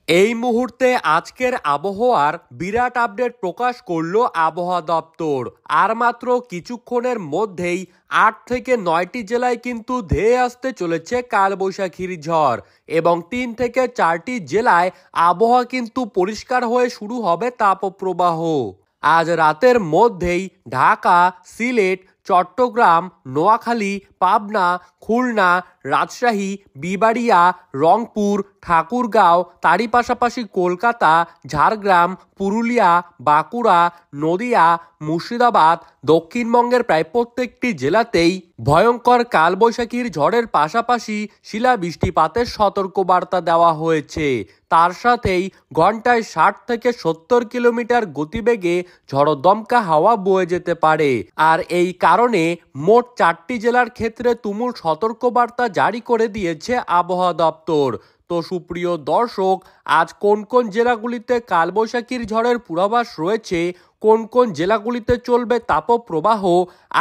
এই মুহূর্তে আজকের আবহাওয়ার বিরাট আপডেট প্রকাশ করলো আবহাওয়া দপ্তর। আর মাত্র কিছুক্ষণের মধ্যেই ৮ থেকে ৯টি জেলায় কিন্তু ধেয়ে আসতে চলেছে কালবৈশাখীর ঝড় এবং ৩ থেকে ৪টি জেলায় আবহাওয়া কিন্তু পরিষ্কার হয়ে শুরু হবে তাপপ্রবাহ। আজ রাতের মধ্যেই ঢাকা, সিলেট, চট্টগ্রাম, নোয়াখালী, পাবনা, খুলনা, রাজশাহী, বিবাড়িয়া, রংপুর, ঠাকুরগাঁও, তারই পাশাপাশি কলকাতা, ঝাড়গ্রাম, পুরুলিয়া, বাঁকুড়া, নদিয়া, মুর্শিদাবাদ, দক্ষিণবঙ্গের প্রায় প্রত্যেকটি জেলাতেই ভয়ঙ্কর কালবৈশাখীর ঝড়ের পাশাপাশি শিলাবৃষ্টিপাতের সতর্কবার্তা দেওয়া হয়েছে। তার সাথেই ঘন্টায় ৬০ থেকে ৭০ কিলোমিটার গতিবেগে ঝড়দমকা হাওয়া বয়ে যেতে পারে। আর এই কারণে মোট ৪টি জেলার ক্ষেত্রে তুমুল সতর্কবার্তা জারি করে দিয়েছে আবহাওয়া দপ্তর। তো সুপ্রিয় দর্শক, আজ কোন কোন জেলাগুলিতে কালবৈশাখীর ঝড়ের পূর্বাভাস রয়েছে, কোন কোন জেলাগুলিতে চলবে তাপপ্রবাহ,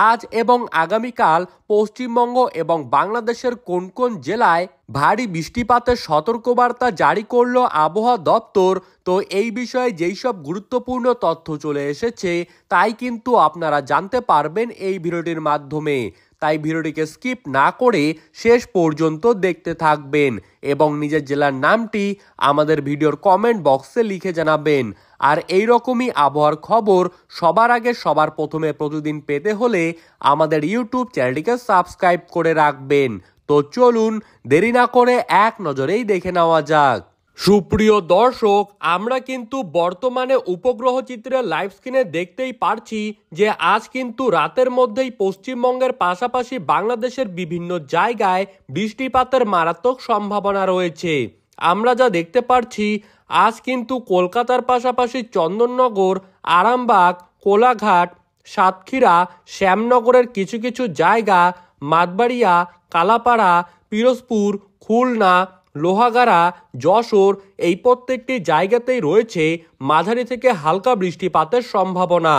আজ এবং আগামীকাল পশ্চিমবঙ্গ এবং বাংলাদেশের কোন কোন জেলায় ভারী বৃষ্টিপাতের সতর্কবার্তা জারি করলো আবহাওয়া দপ্তর, তো এই বিষয়ে যেই সব গুরুত্বপূর্ণ তথ্য চলে এসেছে তাই কিন্তু আপনারা জানতে পারবেন এই ভিডিওটির মাধ্যমে। তাই ভিডিওটিকে স্কিপ না করে শেষ পর্যন্ত দেখতে থাকবেন এবং নিজের জেলার নামটি আমাদের ভিডিওর কমেন্ট বক্সে লিখে জানাবেন। আর এই রকমই আবহাওয়ার খবর সবার আগে সবার প্রথমে প্রতিদিন পেতে হলে আমাদের ইউটিউব চ্যানেলটিকে সাবস্ক্রাইব করে রাখবেন। তো চলুন দেরি না করে এক নজরেই দেখে নেওয়া যাক। সুপ্রিয় দর্শক, আমরা কিন্তু বর্তমানে উপগ্রহ চিত্রের লাইভ স্ক্রিনে দেখতেই পারছি যে আজ কিন্তু রাতের মধ্যেই পশ্চিমবঙ্গের পাশাপাশি বাংলাদেশের বিভিন্ন জায়গায় বৃষ্টিপাতের মারাত্মক সম্ভাবনা রয়েছে। আমরা যা দেখতে পারছি, আজ কিন্তু কলকাতার পাশাপাশি চন্দননগর, আরামবাগ, কোলাঘাট, সাতক্ষীরা, শ্যামনগরের কিছু কিছু জায়গা, মাতবাড়িয়া, কালাপাড়া, পিরোজপুর, খুলনা, লোহাগাড়া, যশোর এই প্রত্যেকটি জায়গাতেই রয়েছে মাঝারি থেকে হালকা বৃষ্টিপাতের সম্ভাবনা।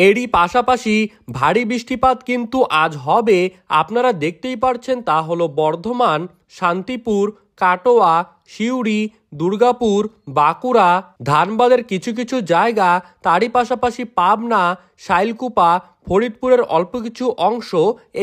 এরই পাশাপাশি ভারী বৃষ্টিপাত কিন্তু আজ হবে, আপনারা দেখতেই পারছেন, তা হলো বর্ধমান, শান্তিপুর, কাটোয়া, সিউড়ি, দুর্গাপুর, বাঁকুড়া, ধানবাদের কিছু কিছু জায়গা, তারই পাশাপাশি পাবনা, শাইলকুপা, ফরিদপুরের অল্প কিছু অংশ,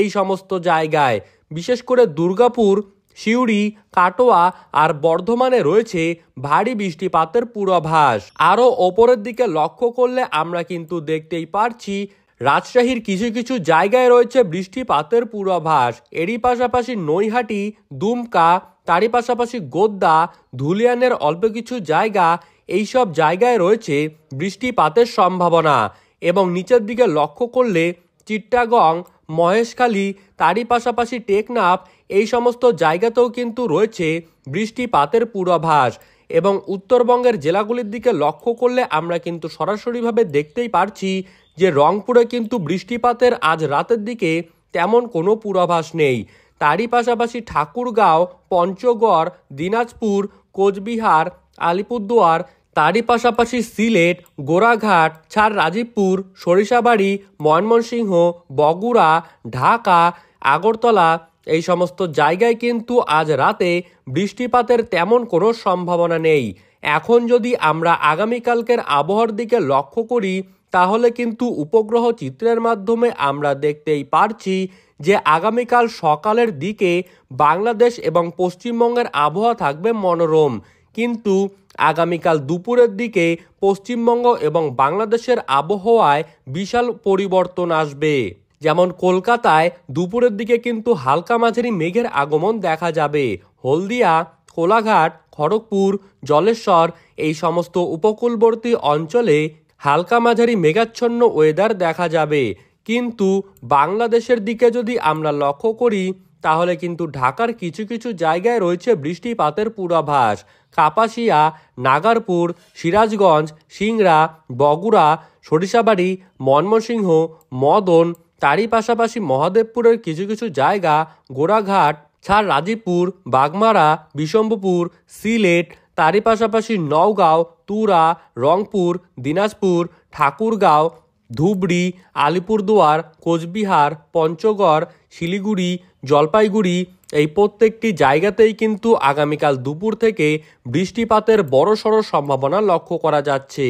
এই সমস্ত জায়গায় বিশেষ করে দুর্গাপুর, সিউড়ি, কাটোয়া আর বর্ধমানে রয়েছে ভারী বৃষ্টিপাতের পূর্বাভাস। আরও ওপরের দিকে লক্ষ্য করলে আমরা কিন্তু দেখতেই পারছি রাজশাহীর কিছু কিছু জায়গায় রয়েছে বৃষ্টিপাতের পূর্বাভাস। এরই পাশাপাশি নৈহাটি, দুমকা, তারই পাশাপাশি গোদ্দা, ধুলিয়ানের অল্প কিছু জায়গা, এইসব জায়গায় রয়েছে বৃষ্টিপাতের সম্ভাবনা। এবং নিচের দিকে লক্ষ্য করলে চিট্টাগং, মহেশখালী, তারই পাশাপাশি টেকনাফ এই সমস্ত জায়গাতেও কিন্তু রয়েছে বৃষ্টিপাতের পূর্বাভাস। এবং উত্তরবঙ্গের জেলাগুলির দিকে লক্ষ্য করলে আমরা কিন্তু সরাসরিভাবে দেখতেই পারছি যে রংপুরে কিন্তু বৃষ্টিপাতের আজ রাতের দিকে তেমন কোনো পূর্বাভাস নেই। তারই পাশাপাশি ঠাকুরগাঁও, পঞ্চগড়, দিনাজপুর, কোচবিহার, আলিপুরদুয়ার, তারই পাশাপাশি সিলেট, গোরাঘাট, রাজীবপুর, সরিষাবাড়ি, ময়মনসিংহ, বগুড়া, ঢাকা, আগরতলা এই সমস্ত জায়গায় কিন্তু আজ রাতে বৃষ্টিপাতের তেমন কোনো সম্ভাবনা নেই। এখন যদি আমরা আগামীকালকের আবহাওয়ার দিকে লক্ষ্য করি তাহলে কিন্তু উপগ্রহ চিত্রের মাধ্যমে আমরা দেখতেই পারছি যে আগামীকাল সকালের দিকে বাংলাদেশ এবং পশ্চিমবঙ্গের আবহাওয়া থাকবে মনোরম, কিন্তু আগামীকাল দুপুরের দিকে পশ্চিমবঙ্গ এবং বাংলাদেশের আবহাওয়ায় বিশাল পরিবর্তন আসবে। যেমন কলকাতায় দুপুরের দিকে কিন্তু হালকা মাঝারি মেঘের আগমন দেখা যাবে। হলদিয়া, কোলাঘাট, খড়গপুর, জলেশ্বর এই সমস্ত উপকূলবর্তী অঞ্চলে হালকা মাঝারি মেঘাচ্ছন্ন ওয়েদার দেখা যাবে। কিন্তু বাংলাদেশের দিকে যদি আমরা লক্ষ্য করি তাহলে কিন্তু ঢাকার কিছু কিছু জায়গায় রয়েছে বৃষ্টিপাতের পূর্বাভাস। কাপাসিয়া, নাগারপুর, সিরাজগঞ্জ, সিংড়া, বগুড়া, সরিষাবাড়ি, ময়মনসিংহ, মদন, তারই পাশাপাশি মহাদেবপুরের কিছু কিছু জায়গা, গোরাঘাট, রাজীবপুর, বাগমারা, বিশম্ভপুর, সিলেট, তারই পাশাপাশি নওগাঁও, তুরা, রংপুর, দিনাজপুর, ঠাকুরগাঁও, ধুবড়ি, আলিপুরদুয়ার, কোচবিহার, পঞ্চগড়, শিলিগুড়ি, জলপাইগুড়ি এই প্রত্যেকটি জায়গাতেই কিন্তু আগামীকাল দুপুর থেকে বৃষ্টিপাতের বড়সড় সম্ভাবনা লক্ষ্য করা যাচ্ছে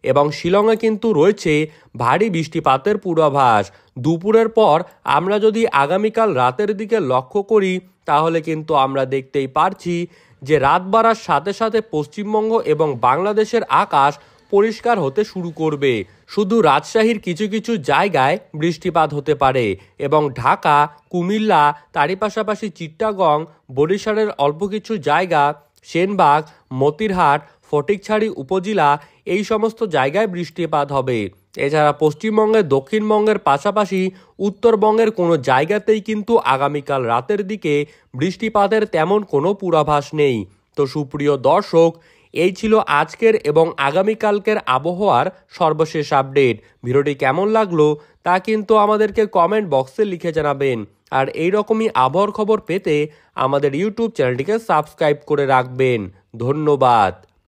এবং শিলংয়ে কিন্তু রয়েছে ভারী বৃষ্টিপাতের পূর্বাভাস। দুপুরের পর আমরা যদি আগামীকাল রাতের দিকে লক্ষ্য করি তাহলে কিন্তু আমরা দেখতেই পারছি যে রাত বাড়ার সাথে সাথে পশ্চিমবঙ্গ এবং বাংলাদেশের আকাশ পরিষ্কার হতে শুরু করবে। শুধু রাজশাহীর কিছু কিছু জায়গায় বৃষ্টিপাত হতে পারে এবং ঢাকা, কুমিল্লা, তারই পাশাপাশি চিট্টাগং, বরিশালের অল্প কিছু জায়গা, সেনবাগ, মতিরহাট, ফটিকছড়ি উপজেলা এই সমস্ত জায়গায় বৃষ্টিপাত হবে। এছাড়া পশ্চিমবঙ্গের দক্ষিণবঙ্গের পাশাপাশি উত্তরবঙ্গের কোনো জায়গাতেই কিন্তু আগামীকাল রাতের দিকে বৃষ্টিপাতের তেমন কোনো পূর্বাভাস নেই। তো সুপ্রিয় দর্শক, এই ছিল আজকের এবং আগামীকালকের আবহাওয়ার সর্বশেষ আপডেট। ভিডিওটি কেমন লাগলো তা কিন্তু আমাদেরকে কমেন্ট বক্সে লিখে জানাবেন। আর এই রকমই আবহাওয়ার খবর পেতে আমাদের ইউটিউব চ্যানেলটিকে সাবস্ক্রাইব করে রাখবেন। ধন্যবাদ।